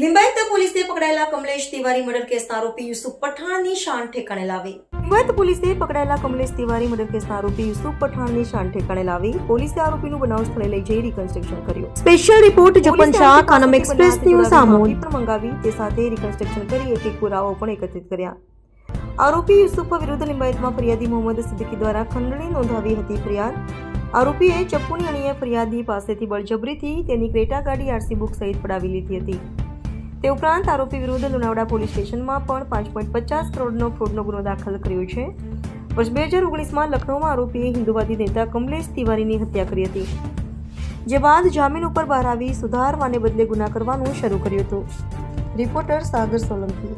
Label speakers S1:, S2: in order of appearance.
S1: લિંબાયત પોલીસે પકડાયેલા કમલેશ તિવારી મર્ડર કેસના આરોપી યુસુફ પઠાણની શાન ઠેકાણે લાવી. લિંબાયત પોલીસે પકડાયેલા કમલેશ તિવારી મર્ડર કેસના આરોપી યુસુફ પઠાણની શાન ઠેકાણે લાવી. પોલીસે આરોપીનું બનાવ સ્થળે લઈ જઈ રિકન્સ્ટ્રક્શન કર્યું. Special report જપન Shah Kanam express news Amod પણ મંગાવી તે સાથે રિકન્સ્ટ્રક્શન કરી એક પુરાવો પણ એકત્રિત કર્યા. આરોપી યુસુફ વિરુદ્ધ લિંબાયતમાં ફરિયાદી મોહમ્મદ સિદ્દીકી દ્વારા ખંડણી નોંધાવી હતી. ફરિયાદ આરોપીએ ચપ્પુની અણીએ ફરિયાદી પાસેથી બળજબરીથી તેની ક્રેટા ગાડી આરસી બુક સહિત પડાવી લીધી હતી. તે ઉપરાંત આરોપી વિરુદ્ધ લુણાવાડા પોલીસ સ્ટેશનમાં પણ 5.50 કરોડનો ફ્રોડનો ગુનો દાખલ કર્યો છે. વર્ષ 2019માં લખનૌમાં આરોપીએ હિન્દુવાદી નેતા કમલેશ તિવારીની હત્યા કરી હતી, જે બાદ જામીન ઉપર બહાર આવી સુધારવાને બદલે ગુના કરવાનું શરૂ કર્યું હતું. રિપોર્ટર સાગર સોલંકી.